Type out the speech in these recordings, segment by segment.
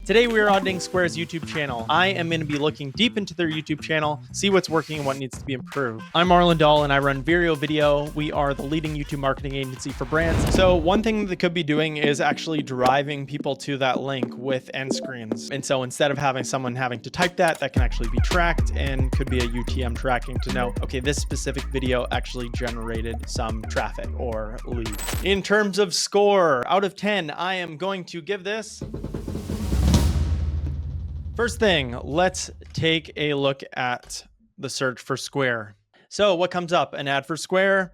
Today we are auditing Square's YouTube channel. I am going to be looking deep into their YouTube channel, see what's working and what needs to be improved. I'm Marlon Doll and I run Vireo Video. We are the leading YouTube marketing agency for brands. So one thing they could be doing is actually driving people to that link with end screens. And so instead of having someone having to type that can actually be tracked and could be a UTM tracking to know, okay, this specific video actually generated some traffic or leads. In terms of score, out of 10, I am going to give this. First thing, let's take a look at the search for Square. So what comes up? An ad for Square,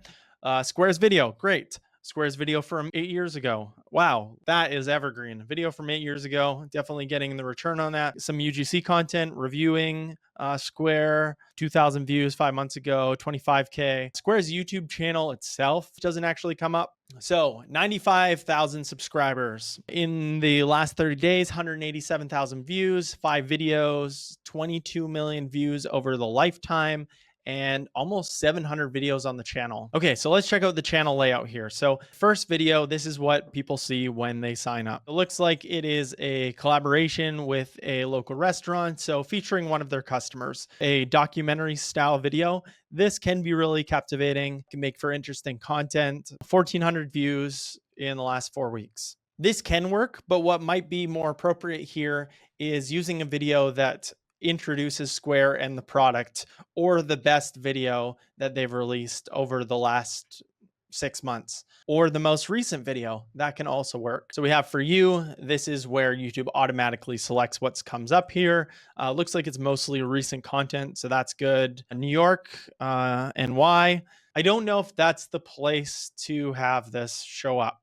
Square's video, great. Square's video from 8 years ago. Wow, that is evergreen. Video from 8 years ago, definitely getting the return on that. Some UGC content, reviewing Square, 2,000 views 5 months ago, 25K. Square's YouTube channel itself doesn't actually come up. So 95,000 subscribers. In the last 30 days, 187,000 views, 5 videos, 22 million views over the lifetime, and almost 700 videos on the channel. Okay, so let's check out the channel layout here. So first video, this is what people see when they sign up. It looks like it is a collaboration with a local restaurant, so featuring one of their customers, a documentary style video. This can be really captivating, can make for interesting content. 1,400 views in the last 4 weeks. This can work, but what might be more appropriate here is using a video that introduces Square and the product, or the best video that they've released over the last 6 months, or the most recent video. That can also work. So we have for you, this is where YouTube automatically selects what comes up here. Looks like it's mostly recent content, so that's good. New York and why. I don't know if that's the place to have this show up.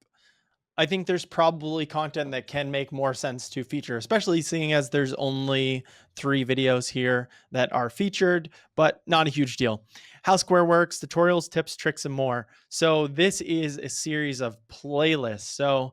I think there's probably content that can make more sense to feature, especially seeing as there's only 3 videos here that are featured, but not a huge deal. How Square works, tutorials, tips, tricks, and more. So this is a series of playlists. So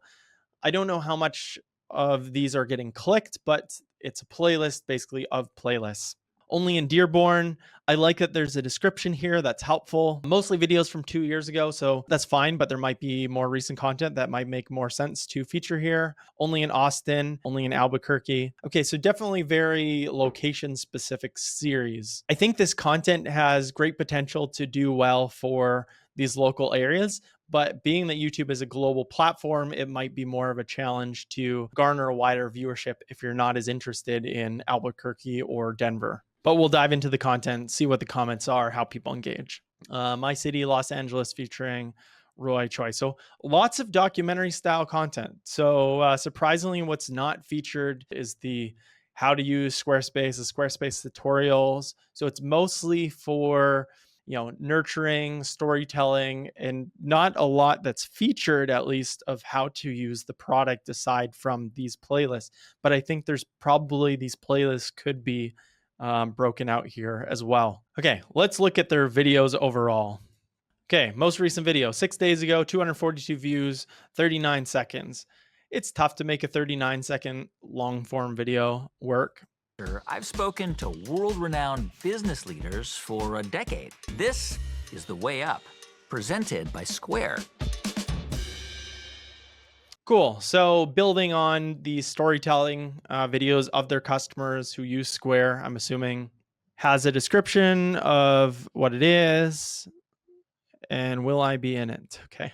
I don't know how much of these are getting clicked, but it's a playlist basically of playlists. Only in Dearborn. I like that there's a description here that's helpful. Mostly videos from 2 years ago, so that's fine, but there might be more recent content that might make more sense to feature here. Only in Austin, only in Albuquerque. Okay, so definitely very location-specific series. I think this content has great potential to do well for these local areas, but being that YouTube is a global platform, it might be more of a challenge to garner a wider viewership if you're not as interested in Albuquerque or Denver. But we'll dive into the content, see what the comments are, how people engage. My City, Los Angeles, featuring Roy Choi. So lots of documentary style content. So surprisingly, what's not featured is the how to use Squarespace, the Squarespace tutorials. So it's mostly for nurturing, storytelling, and not a lot that's featured, at least, of how to use the product aside from these playlists. But I think there's probably these playlists could be broken out here as well. Okay, let's look at their videos overall. Okay, most recent video, 6 days ago, 242 views, 39 seconds. It's tough to make a 39-second long form video work. I've spoken to world-renowned business leaders for a decade. This is The Way Up, presented by Square. Cool. So building on the storytelling videos of their customers who use Square, I'm assuming, has a description of what it is and will I be in it? Okay.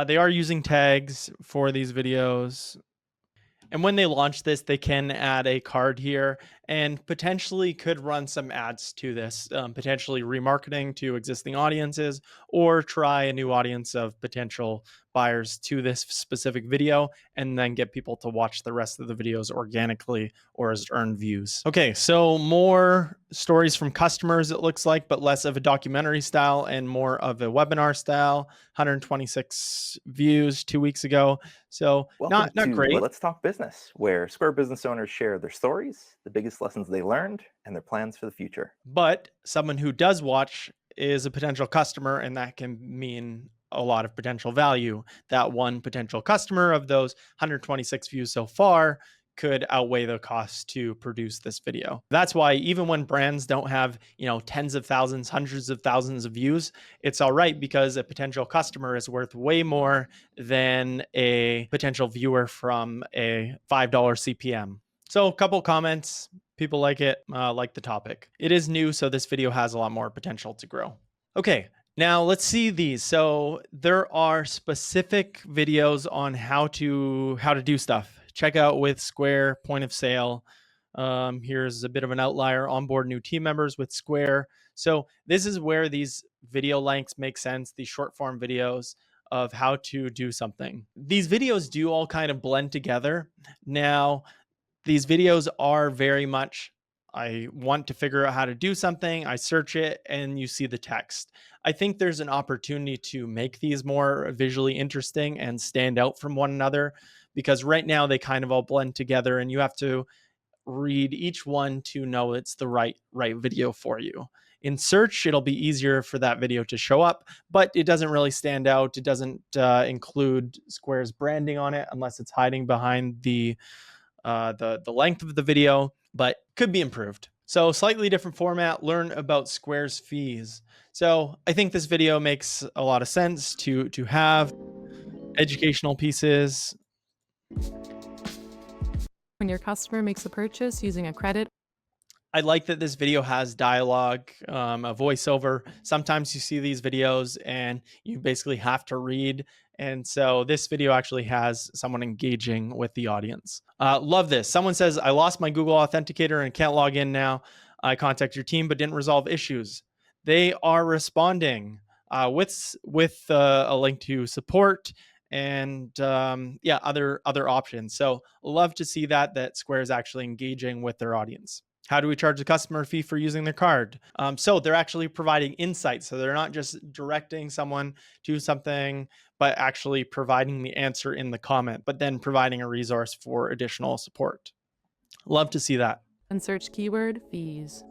They are using tags for these videos. And when they launch this, they can add a card here and potentially could run some ads to this, potentially remarketing to existing audiences or try a new audience of potential buyers to this specific video and then get people to watch the rest of the videos organically or as earned views. Okay, so more stories from customers, it looks like, but less of a documentary style and more of a webinar style. 126 views 2 weeks ago. So not great. Let's Talk Business, where Square business owners share their stories, the biggest lessons they learned, and their plans for the future. But someone who does watch is a potential customer, and that can mean a lot of potential value. That one potential customer of those 126 views so far could outweigh the cost to produce this video. That's why even when brands don't have, tens of thousands, hundreds of thousands of views, it's all right because a potential customer is worth way more than a potential viewer from a $5 CPM. So a couple comments. People like it, like the topic. It is new, so this video has a lot more potential to grow. Okay, now let's see these. So there are specific videos on how to do stuff. Check out with Square point of sale. Here's a bit of an outlier: onboard new team members with Square. So this is where these video lengths make sense, these short form videos of how to do something. These videos do all kind of blend together. Now, these videos are very much, I want to figure out how to do something, I search it, and you see the text. I think there's an opportunity to make these more visually interesting and stand out from one another, because right now they kind of all blend together and you have to read each one to know it's the right video for you. In search, it'll be easier for that video to show up, but it doesn't really stand out. It doesn't include Square's branding on it unless it's hiding behind the length of the video, but could be improved. So slightly different format, learn about Square's fees. So I think this video makes a lot of sense to have educational pieces. When your customer makes a purchase using a credit. I like that this video has dialogue, a voiceover. Sometimes you see these videos and you basically have to read. And so this video actually has someone engaging with the audience. Love this. Someone says, I lost my Google Authenticator and can't log in now. I contacted your team but didn't resolve issues. They are responding with a link to support and other options. So love to see that Square is actually engaging with their audience. How do we charge a customer fee for using their card? So they're actually providing insights. So they're not just directing someone to something, but actually providing the answer in the comment, but then providing a resource for additional support. Love to see that. And search keyword fees.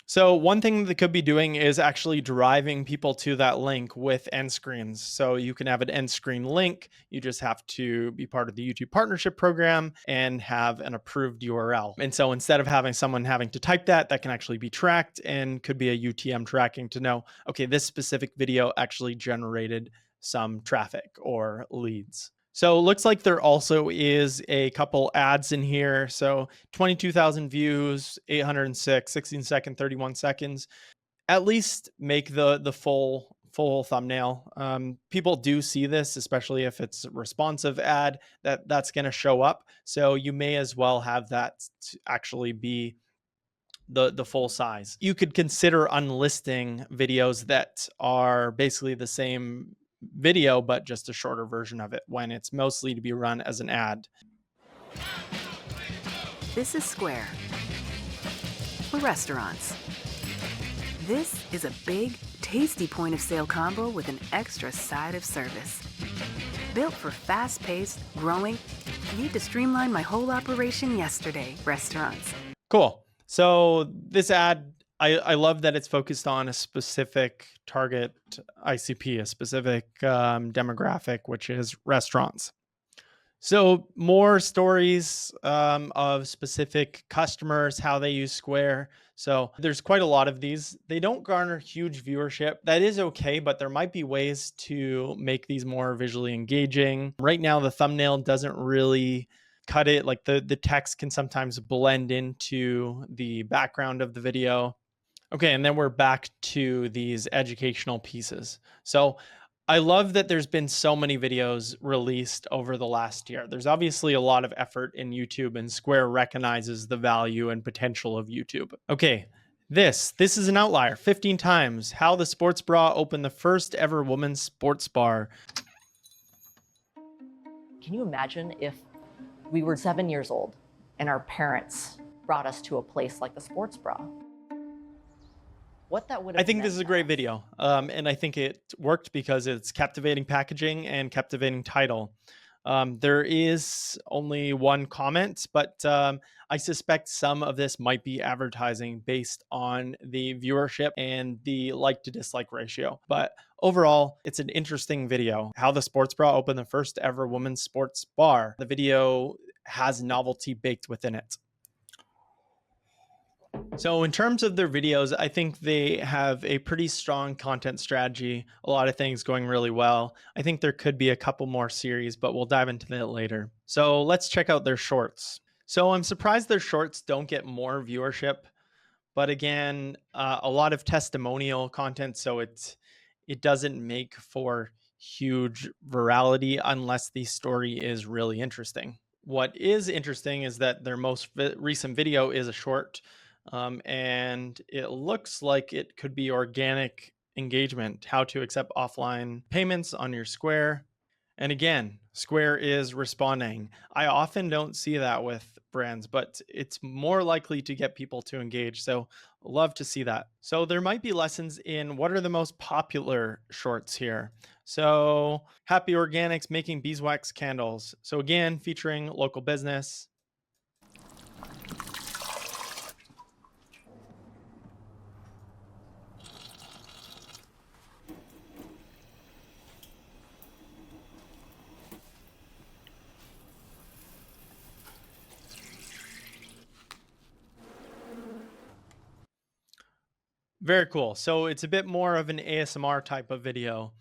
So one thing they could be doing is actually driving people to that link with end screens. So you can have an end screen link. You just have to be part of the YouTube partnership program and have an approved URL. And so instead of having someone having to type that can actually be tracked and could be a UTM tracking to know, okay, this specific video actually generated some traffic or leads. So it looks like there also is a couple ads in here. So 22,000 views, 806, 16 second, 31 seconds. At least make the full thumbnail. People do see this, especially if it's a responsive ad, that's going to show up. So you may as well have that actually be the full size. You could consider unlisting videos that are basically the same video, but just a shorter version of it when it's mostly to be run as an ad. This is Square for restaurants. This is a big, tasty point of sale combo with an extra side of service. Built for fast-paced, growing, need to streamline my whole operation yesterday restaurants. Cool. So this ad, I love that it's focused on a specific target ICP, a specific demographic, which is restaurants. So more stories of specific customers, how they use Square. So there's quite a lot of these. They don't garner huge viewership. That is okay, but there might be ways to make these more visually engaging. Right now, the thumbnail doesn't really cut it. Like the text can sometimes blend into the background of the video. Okay, and then we're back to these educational pieces. So I love that there's been so many videos released over the last year. There's obviously a lot of effort in YouTube, and Square recognizes the value and potential of YouTube. Okay, this is an outlier. 15 times how the sports bra opened the first ever women's sports bar. Can you imagine if we were 7 years old and our parents brought us to a place like the sports bra? What that would have I think this meant is a to great us. video, and I think it worked because it's captivating packaging and captivating title. There is only one comment, but I suspect some of this might be advertising based on the viewership and the like to dislike ratio. But overall, it's an interesting video. How the sports bra opened the first ever women's sports bar. The video has novelty baked within it. So in terms of their videos, I think they have a pretty strong content strategy, a lot of things going really well. I think there could be a couple more series, but we'll dive into that later. So let's check out their shorts. So I'm surprised their shorts don't get more viewership, but again, a lot of testimonial content, so it doesn't make for huge virality unless the story is really interesting. What is interesting is that their most recent video is a short, and it looks like it could be organic engagement, how to accept offline payments on your Square. And again, Square is responding. I often don't see that with brands, but it's more likely to get people to engage. So love to see that. So there might be lessons in what are the most popular shorts here. So Happy Organics making beeswax candles. So again, featuring local business. Very cool. So it's a bit more of an ASMR type of video.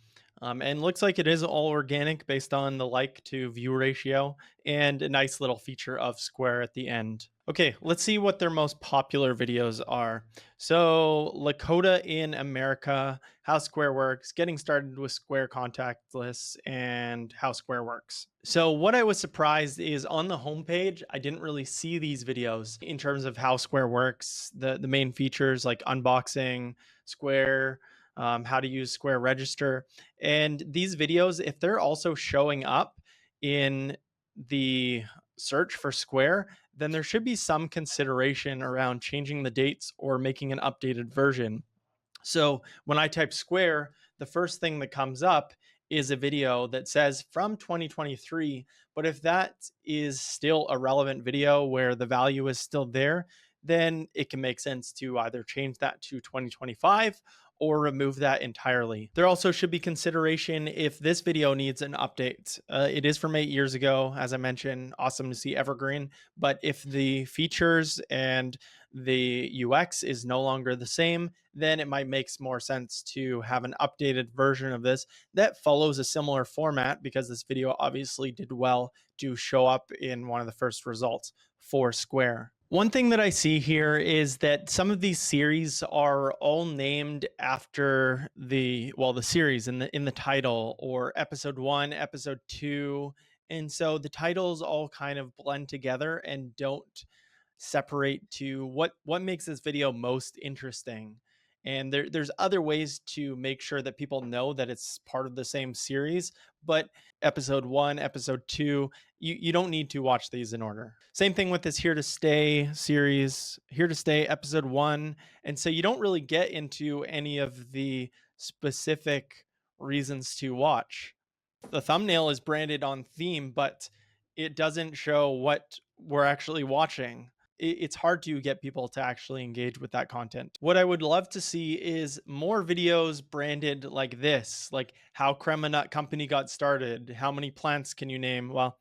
And looks like it is all organic based on the like to view ratio and a nice little feature of Square at the end. Okay, let's see what their most popular videos are. So Lakota in America, how Square works, getting started with Square contactless, and how Square works. So what I was surprised is on the homepage, I didn't really see these videos in terms of how Square works, the main features like unboxing, Square, how to use Square Register. And these videos, if they're also showing up in the search for Square, then there should be some consideration around changing the dates or making an updated version. So when I type Square, the first thing that comes up is a video that says from 2023. But if that is still a relevant video where the value is still there, then it can make sense to either change that to 2025 or remove that entirely. There also should be consideration if this video needs an update. It is from 8 years ago, as I mentioned, awesome to see Evergreen, but if the features and the UX is no longer the same, then it might make more sense to have an updated version of this that follows a similar format, because this video obviously did well to show up in one of the first results for Square. One thing that I see here is that some of these series are all named after the series in the title, or episode 1, episode 2. And so the titles all kind of blend together and don't separate to what makes this video most interesting. And there's other ways to make sure that people know that it's part of the same series, but episode 1, episode 2, you don't need to watch these in order. Same thing with this Here to Stay series, Here to Stay episode 1. And so you don't really get into any of the specific reasons to watch. The thumbnail is branded on theme, but it doesn't show what we're actually watching. It's hard to get people to actually engage with that content. What I would love to see is more videos branded like this, like how Crema Nut Company got started, how many plants can you name? Well,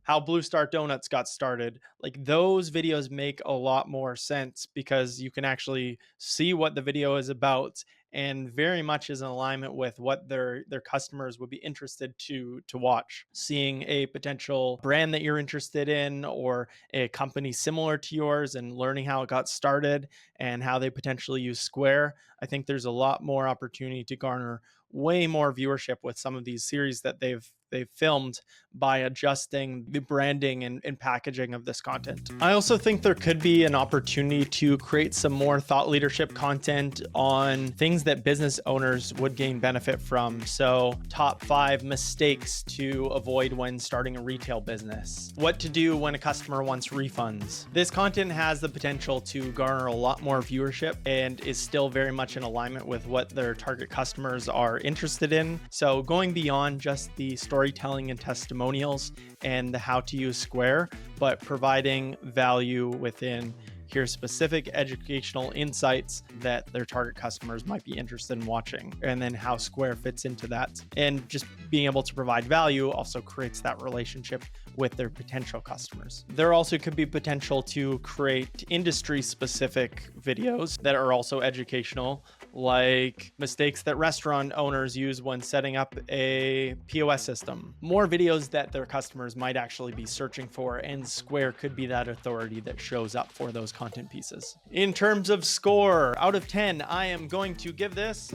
how Blue Star Donuts got started. Like those videos make a lot more sense because you can actually see what the video is about and very much is in alignment with what their customers would be interested to watch. Seeing a potential brand that you're interested in or a company similar to yours and learning how it got started and how they potentially use Square, I think there's a lot more opportunity to garner way more viewership with some of these series that they've filmed by adjusting the branding and packaging of this content. I also think there could be an opportunity to create some more thought leadership content on things that business owners would gain benefit from. So top 5 mistakes to avoid when starting a retail business. What to do when a customer wants refunds. This content has the potential to garner a lot more viewership and is still very much in alignment with what their target customers are interested in. So going beyond just the storytelling and testimonials and the how to use Square, but providing value within hear specific educational insights that their target customers might be interested in watching, and then how Square fits into that. And just being able to provide value also creates that relationship with their potential customers. There also could be potential to create industry specific videos that are also educational, like mistakes that restaurant owners use when setting up a POS system. More videos that their customers might actually be searching for, and Square could be that authority that shows up for those content pieces. In terms of score, out of 10, I am going to give this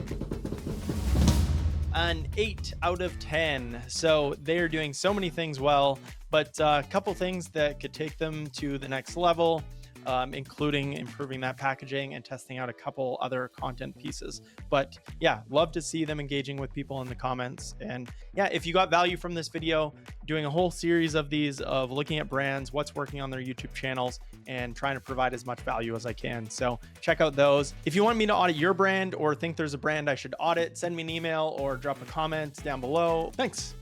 an 8 out of 10. So they're doing so many things well, but a couple things that could take them to the next level, including improving that packaging and testing out a couple other content pieces. But yeah, love to see them engaging with people in the comments. And yeah, if you got value from this video, doing a whole series of these of looking at brands, what's working on their YouTube channels, and trying to provide as much value as I can. So check out those. If you want me to audit your brand or think there's a brand I should audit, send me an email or drop a comment down below. Thanks.